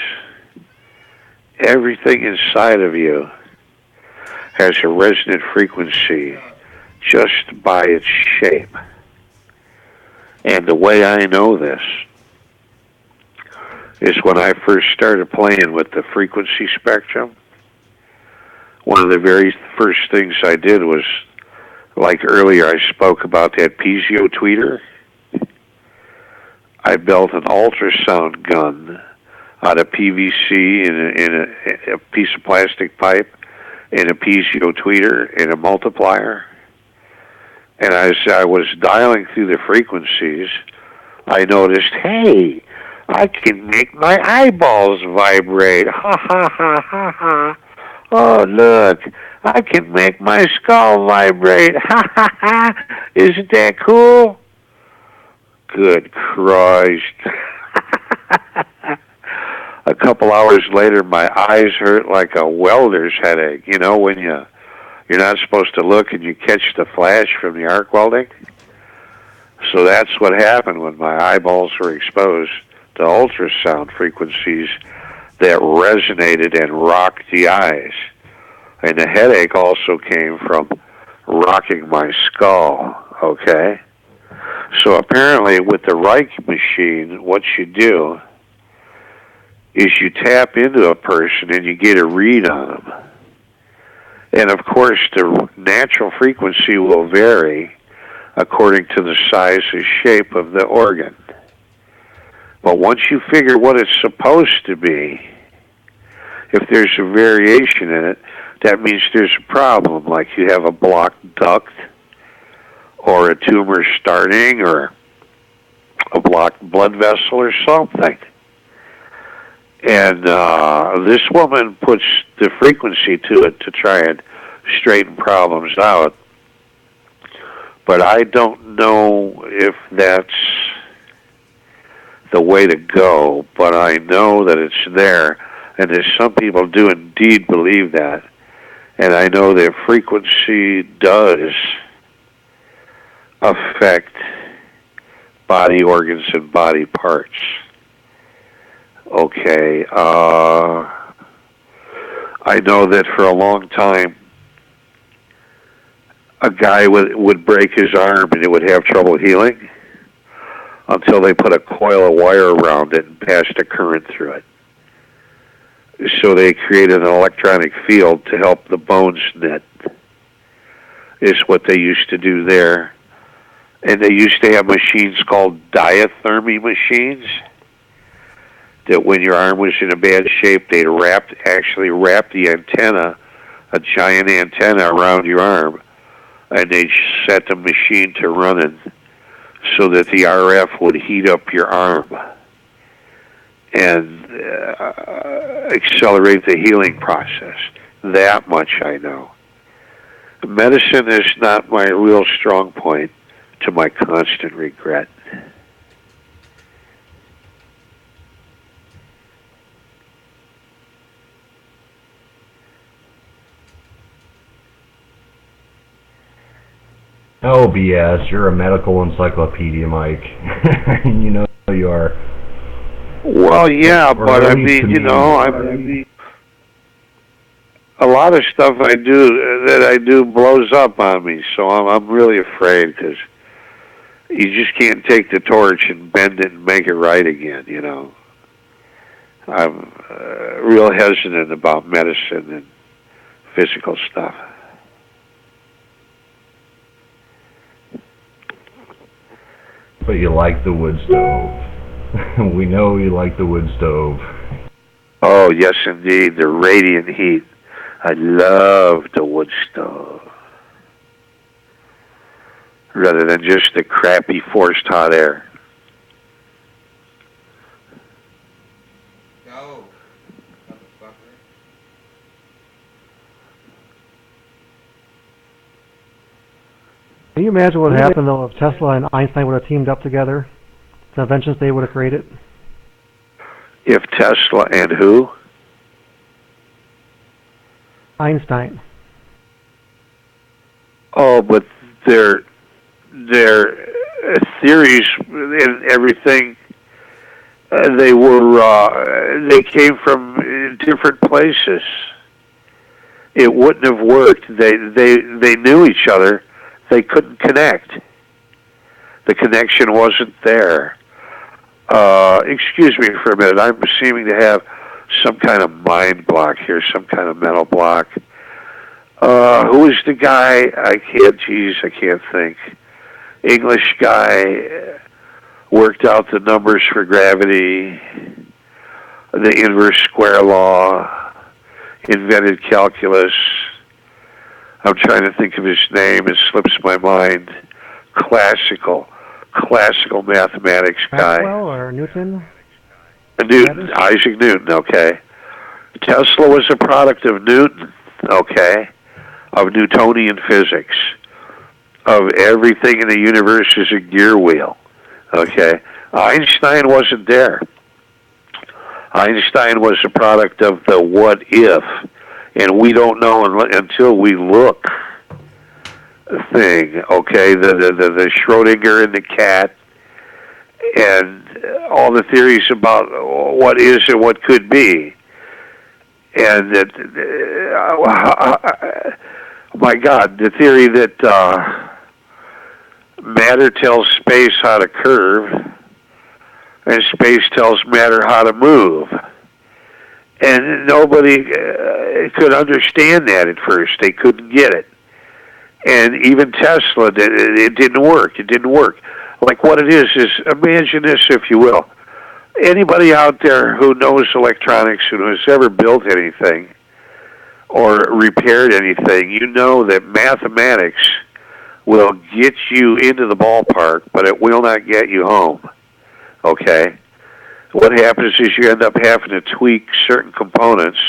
everything inside of you has a resonant frequency just by its shape. And the way I know this is when I first started playing with the frequency spectrum, one of the very first things I did was, like earlier I spoke about that piezo tweeter, I built an ultrasound gun out of PVC in a piece of plastic pipe and a piezo tweeter and a multiplier. And as I was dialing through the frequencies, I noticed, hey, I can make my eyeballs vibrate. Ha ha ha ha ha. Oh, look, I can make my skull vibrate. Ha ha ha. Isn't that cool? Good Christ. A couple hours later, my eyes hurt like a welder's headache. You know, when you're not supposed to look and you catch the flash from the arc welding? So that's what happened when my eyeballs were exposed to ultrasound frequencies that resonated and rocked the eyes. And the headache also came from rocking my skull, okay? So apparently with the Reiki machine, what you do is you tap into a person and you get a read on them. And of course, the natural frequency will vary according to the size and shape of the organ. But once you figure what it's supposed to be, if there's a variation in it, that means there's a problem, like you have a blocked duct, or a tumor starting, or a blocked blood vessel, or something. And this woman puts the frequency to it to try and straighten problems out. But I don't know if that's the way to go, but I know that it's there, and there's some people do indeed believe that. And I know that frequency does affect body organs and body parts. Okay, I know that for a long time, a guy would break his arm and it would have trouble healing until they put a coil of wire around it and passed a current through it. So they created an electronic field to help the bones knit, is what they used to do there. And they used to have machines called diathermy machines, that when your arm was in a bad shape, they'd actually wrap the antenna, a giant antenna around your arm, and they'd set the machine to running so that the RF would heat up your arm and accelerate the healing process. That much I know. Medicine is not my real strong point, to my constant regret. Oh, BS. You're a medical encyclopedia, Mike. You know you are. Well, yeah, Or but at I least mean, to you me know, you are. a lot of stuff I do blows up on me, so I'm really afraid because you just can't take the torch and bend it and make it right again. You know, I'm real hesitant about medicine and physical stuff. But you like the wood stove. We know you like the wood stove. Oh, yes, indeed, the radiant heat. I love the wood stove. Rather than just the crappy forced hot air. Go, motherfucker. Can you imagine what would happen though if Tesla and Einstein would have teamed up together? The inventions they would have created? If Tesla and who? Einstein. Oh, but their theories and everything, they came from different places. It wouldn't have worked. They knew each other. They couldn't connect. The connection wasn't there. Excuse me for a minute. I'm seeming to have some kind of mind block here, some kind of mental block. Who is the guy? I can't think. English guy worked out the numbers for gravity, the inverse square law, invented calculus. I'm trying to think of his name. It slips my mind. Classical mathematics guy. Maxwell or Newton? Newton, Isaac Newton, okay. Tesla was a product of Newton, okay, of Newtonian physics, of everything in the universe is a gear wheel, okay. Einstein wasn't there. Einstein was a product of the what if, and we don't know until we look thing, okay, the Schrodinger and the cat, and all the theories about what is and what could be. And that, my God, the theory that matter tells space how to curve, and space tells matter how to move. And nobody could understand that at first. They couldn't get it. And even Tesla, it didn't work. It didn't work. Like what it is imagine this, if you will. Anybody out there who knows electronics, who has ever built anything or repaired anything, you know that mathematics will get you into the ballpark, but it will not get you home. Okay? What happens is you end up having to tweak certain components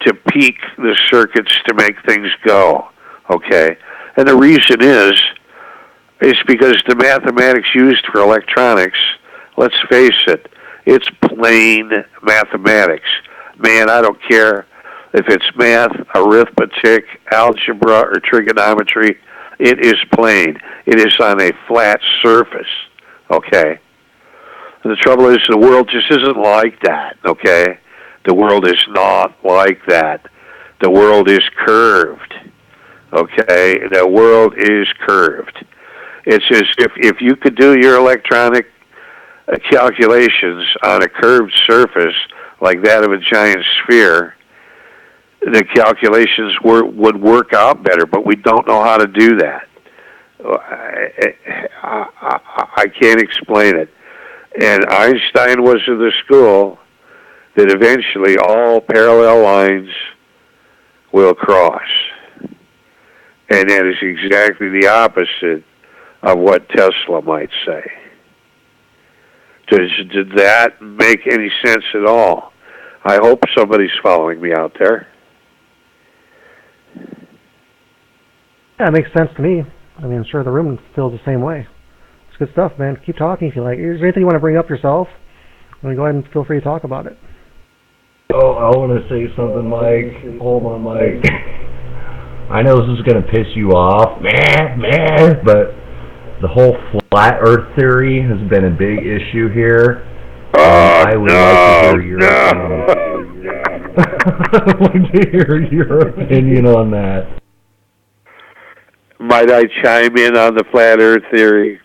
to peak the circuits to make things go. Okay? And the reason is because the mathematics used for electronics, let's face it, it's plain mathematics. Man, I don't care if it's math, arithmetic, algebra, or trigonometry. It is plain. It is on a flat surface. Okay? And the trouble is the world just isn't like that. Okay? The world is not like that. The world is curved. Okay? The world is curved. It's as if you could do your electronic calculations on a curved surface like that of a giant sphere, the calculations would work out better, but we don't know how to do that. I can't explain it. And Einstein was of the school that eventually all parallel lines will cross. And that is exactly the opposite of what Tesla might say. Did that make any sense at all? I hope somebody's following me out there. Yeah, it makes sense to me. I mean, I'm sure the room feels the same way. It's good stuff, man. Keep talking if you like. Is there anything you want to bring up yourself? Go ahead and feel free to talk about it. Oh, I want to say something, Mike. Hold on, Mike. I know this is going to piss you off, but the whole flat Earth theory has been a big issue here. I would like to hear your opinion. I'd like to hear your opinion on that. Might I chime in on the flat Earth theory?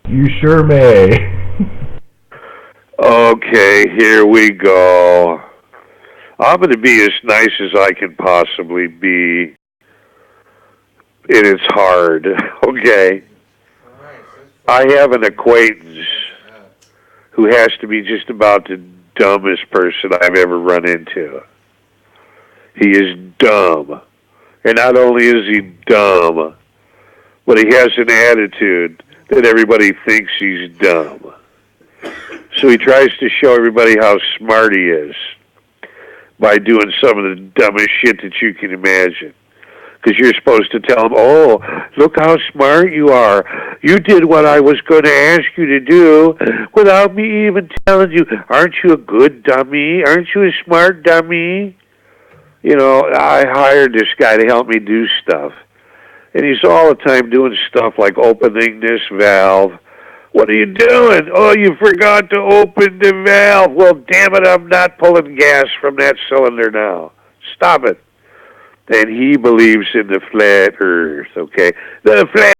You sure may. Okay, here we go. I'm going to be as nice as I can possibly be. And it's hard, okay? I have an acquaintance who has to be just about the dumbest person I've ever run into. He is dumb. And not only is he dumb, but he has an attitude that everybody thinks he's dumb. So he tries to show everybody how smart he is by doing some of the dumbest shit that you can imagine. Because you're supposed to tell him, oh, look how smart you are. You did what I was going to ask you to do without me even telling you. Aren't you a good dummy? Aren't you a smart dummy? You know, I hired this guy to help me do stuff. And he's all the time doing stuff like opening this valve. What are you doing? Oh, you forgot to open the valve. Well, damn it, I'm not pulling gas from that cylinder now. Stop it. And he believes in the flat Earth, okay? The flat